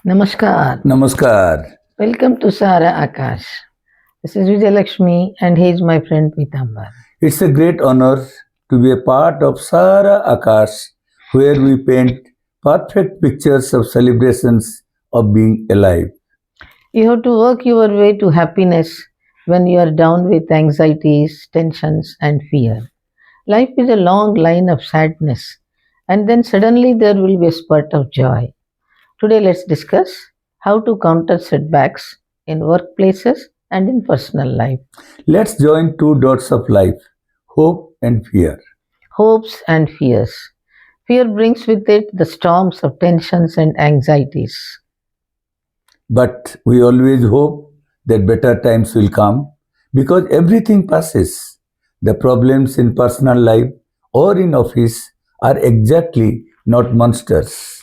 Namaskar. Namaskar. Welcome to Sara Akash. This is Vijayalakshmi and he is my friend Pitambar. It's a great honor to be a part of Sara Akash, where we paint perfect pictures of celebrations of being alive. You have to work your way to happiness when you are down with anxieties, tensions, and fear. Life is a long line of sadness, and then suddenly there will be a spurt of joy. Today, let's discuss how to counter setbacks in workplaces and in personal life. Let's join two dots of life, hope and fear. Hopes and fears. Fear brings with it the storms of tensions and anxieties. But we always hope that better times will come because everything passes. The problems in personal life or in office are exactly not monsters,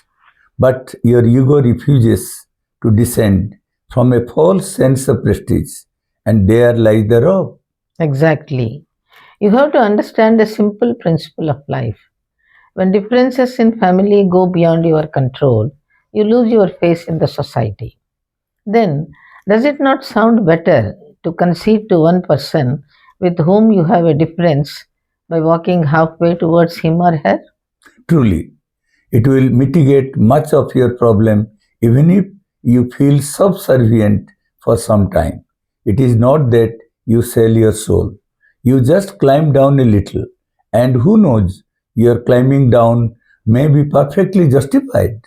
but your ego refuses to descend from a false sense of prestige, and there lies the rub. Exactly. You have to understand a simple principle of life. When differences in family go beyond your control, you lose your face in the society. Then, does it not sound better to concede to one person with whom you have a difference by walking halfway towards him or her? Truly, it will mitigate much of your problem even if you feel subservient for some time. It is not that you sell your soul. You just climb down a little, and who knows, your climbing down may be perfectly justified.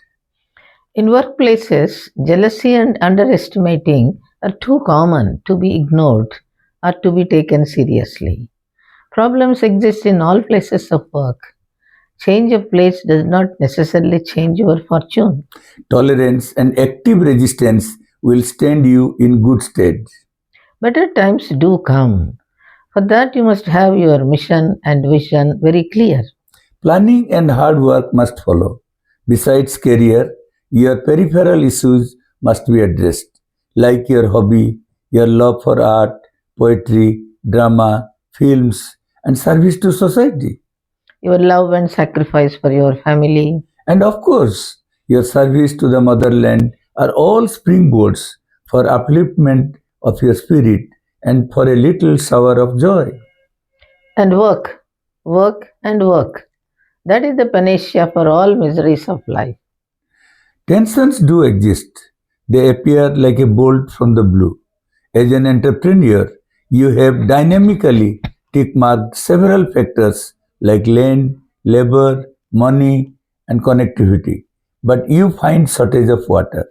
In workplaces, jealousy and underestimating are too common to be ignored or to be taken seriously. Problems exist in all places of work. Change of place does not necessarily change your fortune. Tolerance and active resistance will stand you in good stead. Better times do come. For that, you must have your mission and vision very clear. Planning and hard work must follow. Besides career, your peripheral issues must be addressed, like your hobby, your love for art, poetry, drama, films, and service to society. Your love and sacrifice for your family. And of course, your service to the motherland are all springboards for upliftment of your spirit and for a little shower of joy. And work, work, and work. That is the panacea for all miseries of life. Tensions do exist. They appear like a bolt from the blue. As an entrepreneur, you have dynamically tick marked several factors like land, labor, money, and connectivity. But you find shortage of water.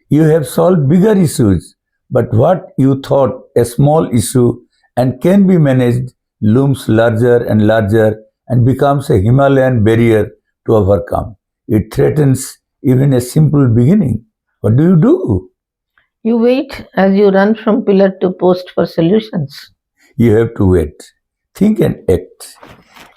You have solved bigger issues, but what you thought a small issue and can be managed looms larger and larger and becomes a Himalayan barrier to overcome. It threatens even a simple beginning. What do you do? You wait as you run from pillar to post for solutions. You have to wait, think and act.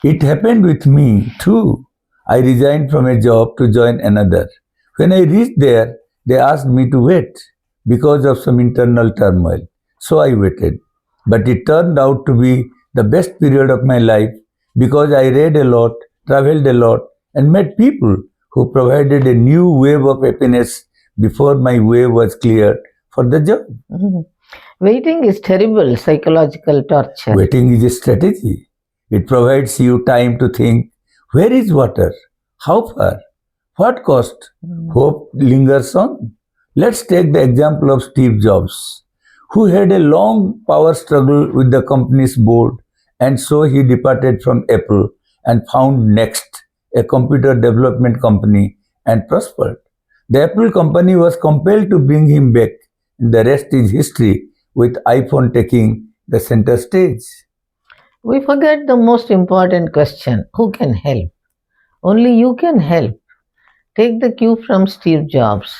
It happened with me too. I resigned from a job to join another. When I reached there, they asked me to wait because of some internal turmoil. So I waited. But it turned out to be the best period of my life because I read a lot, traveled a lot, and met people who provided a new wave of happiness before my way was cleared for the job. Mhm. Waiting is terrible psychological torture. Waiting is a strategy. It provides you time to think where is water? How far? What cost? Hope lingers on. Let's take the example of Steve Jobs, who had a long power struggle with the company's board, and so he departed from Apple and found Next, a computer development company, and prospered. The Apple company was compelled to bring him back, and the rest is history, with iPhone taking the center stage. We forget the most important question: who can help? Only you can help. Take the cue from Steve Jobs.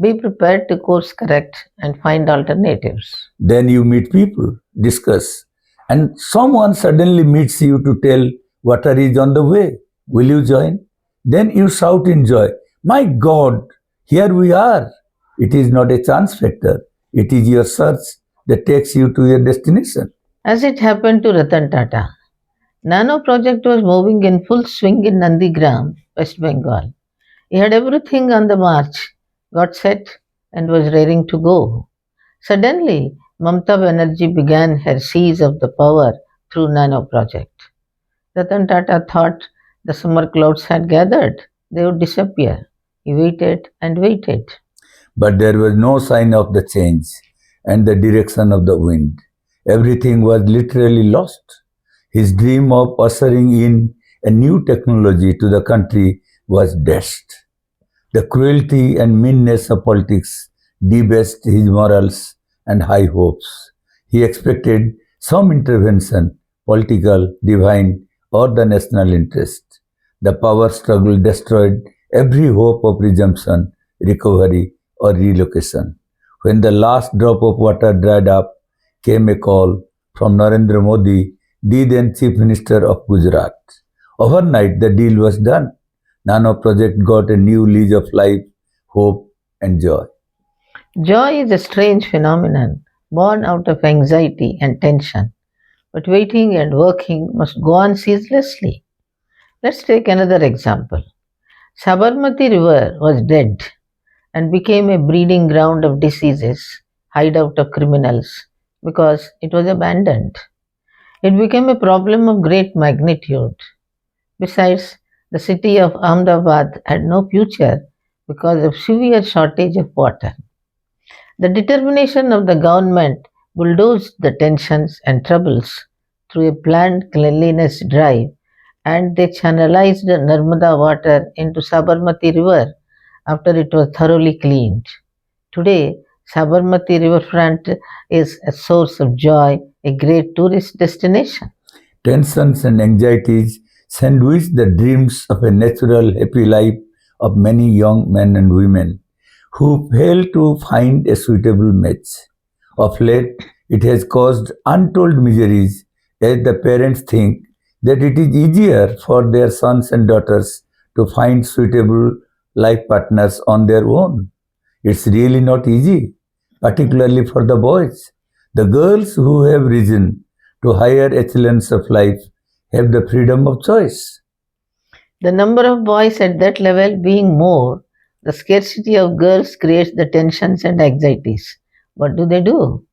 Be prepared to course correct and find alternatives. Then you meet people, discuss, and someone suddenly meets you to tell water is on the way. Will you join? Then you shout in joy, my God, here we are. It is not a chance factor, it is your search that takes you to your destination. As it happened to Ratan Tata, Nano project was moving in full swing in Nandigram, West Bengal. He had everything on the march, got set, and was raring to go. Suddenly, Mamata Banerjee began her siege of the power through Nano Project. Ratan Tata thought the summer clouds had gathered. They would disappear. He waited and waited. But there was no sign of the change and the direction of the wind. Everything was literally lost. His dream of ushering in a new technology to the country was dashed. The cruelty and meanness of politics debased his morals and high hopes. He expected some intervention, political, divine, or the national interest. The power struggle destroyed every hope of resumption, recovery, or relocation. When the last drop of water dried up, came a call from Narendra Modi, the then Chief Minister of Gujarat. Overnight, the deal was done. Nano project got a new lease of life, hope, and joy. Joy is a strange phenomenon born out of anxiety and tension, but waiting and working must go on ceaselessly. Let's take another example. Sabarmati River was dead and became a breeding ground of diseases, hideout of criminals, because it was abandoned. It became a problem of great magnitude. Besides, the city of Ahmedabad had no future because of severe shortage of water. The determination of the government bulldozed the tensions and troubles through a planned cleanliness drive, and they channelized the Narmada water into Sabarmati River after it was thoroughly cleaned. Today, Sabarmati riverfront is a source of joy, a great tourist destination. Tensions and anxieties sandwich the dreams of a natural, happy life of many young men and women who fail to find a suitable match. Of late, it has caused untold miseries as the parents think that it is easier for their sons and daughters to find suitable life partners on their own. It's really not easy, particularly for the boys. The girls who have risen to higher echelons of life have the freedom of choice. The number of boys at that level being more, the scarcity of girls creates the tensions and anxieties. What do they do?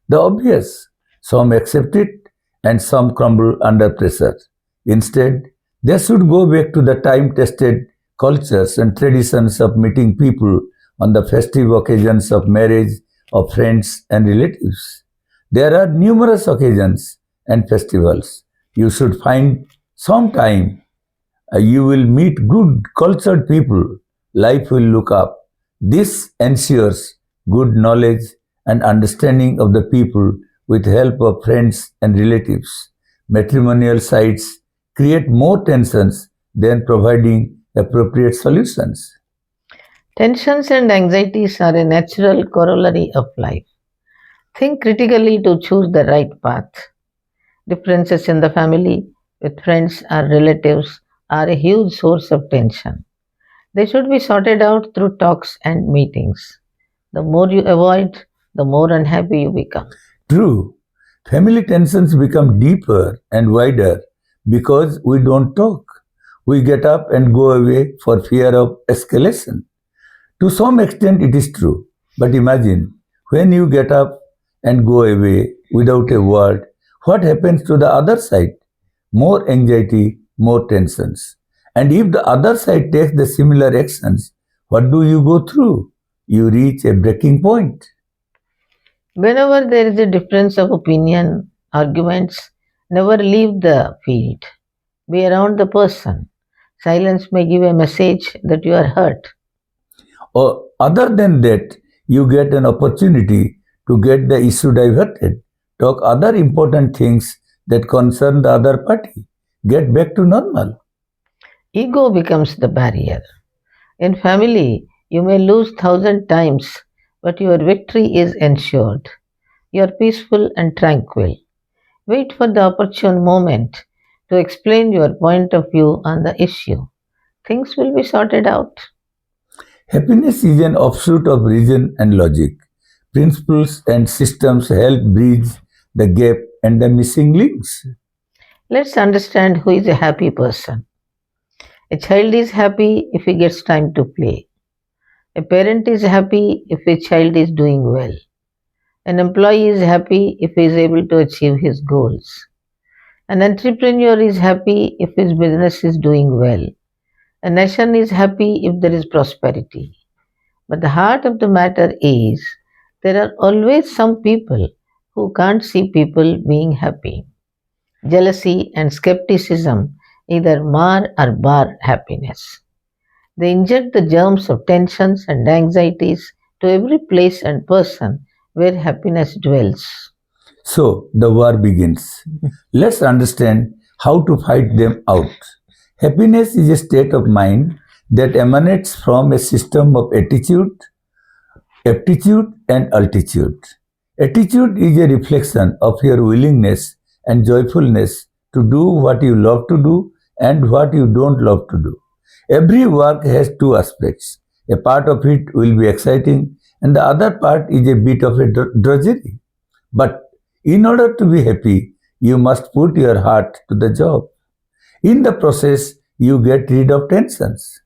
The obvious. Some accept it and some crumble under pressure. Instead, they should go back to the time tested cultures and traditions of meeting people on the festive occasions of marriage, of friends and relatives. There are numerous occasions and festivals. You should find some time. You will meet good cultured people. Life will look up. This ensures good knowledge and understanding of the people with help of friends and relatives. Matrimonial sites create more tensions than providing appropriate solutions. Tensions and anxieties are a natural corollary of life. Think critically to choose the right path. Differences in the family, with friends or relatives, are a huge source of tension. They should be sorted out through talks and meetings. The more you avoid, the more unhappy you become. True, family tensions become deeper and wider because we don't talk. We get up and go away for fear of escalation. To some extent, it is true. But imagine when you get up and go away without a word, what happens to the other side? More anxiety, more tensions. And if the other side takes the similar actions, what do you go through? You reach a breaking point. Whenever there is a difference of opinion, arguments, never leave the field. Be around the person. Silence may give a message that you are hurt. Or other than that, you get an opportunity to get the issue diverted, talk other important things that concern the other party, get back to normal. Ego becomes the barrier. In family, you may lose thousand times, but your victory is ensured. You are peaceful and tranquil. Wait for the opportune moment to explain your point of view on the issue. Things will be sorted out. Happiness is an offshoot of reason and logic. Principles and systems help bridge the gap and the missing links. Let's understand who is a happy person. A child is happy if he gets time to play. A parent is happy if his child is doing well. An employee is happy if he is able to achieve his goals. An entrepreneur is happy if his business is doing well. A nation is happy if there is prosperity. But the heart of the matter is there are always some people who can't see people being happy. Jealousy and skepticism either mar or bar happiness. They inject the germs of tensions and anxieties to every place and person where happiness dwells. So the war begins. Let's understand how to fight them out. Happiness is a state of mind that emanates from a system of attitude, aptitude, and altitude. Attitude is a reflection of your willingness and joyfulness to do what you love to do and what you don't love to do. Every work has two aspects. A part of it will be exciting, and the other part is a bit of a drudgery. But in order to be happy, you must put your heart to the job. In the process, you get rid of tensions.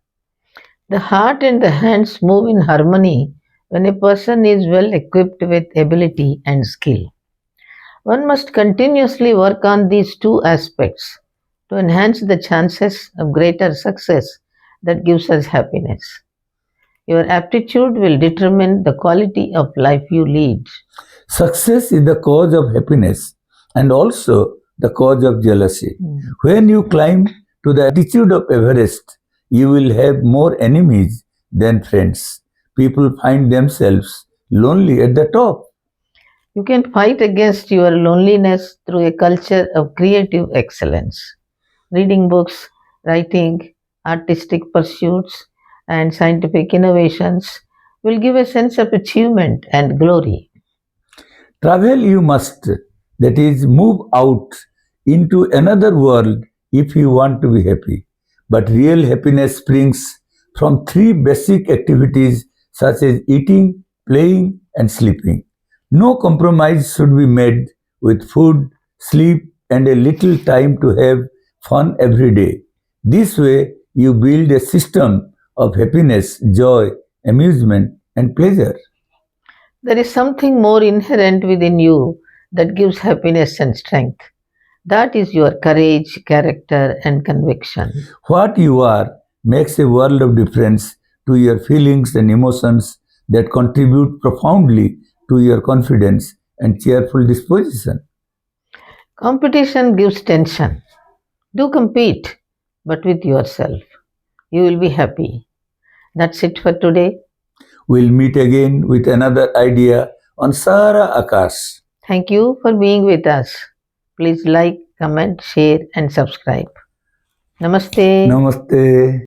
The heart and the hands move in harmony when a person is well equipped with ability and skill. One must continuously work on these two aspects to enhance the chances of greater success that gives us happiness. Your aptitude will determine the quality of life you lead. Success is the cause of happiness and also the cause of jealousy. When you climb to the altitude of Everest, you will have more enemies than friends. People find themselves lonely at the top. You can fight against your loneliness through a culture of creative excellence. Reading books, writing, artistic pursuits, and scientific innovations will give a sense of achievement and glory. Travel you must, that is, move out into another world if you want to be happy. But real happiness springs from three basic activities such as eating, playing, and sleeping. No compromise should be made with food, sleep, and a little time to have fun every day. This way, you build a system of happiness, joy, amusement, and pleasure. There is something more inherent within you that gives happiness and strength. That is your courage, character, and conviction. What you are makes a world of difference to your feelings and emotions that contribute profoundly to your confidence and cheerful disposition. Competition gives tension. Do compete, but with yourself. You will be happy. That's it for today. We'll meet again with another idea on Sahara Akash. Thank you for being with us. Please like, comment, share, and subscribe. Namaste. Namaste.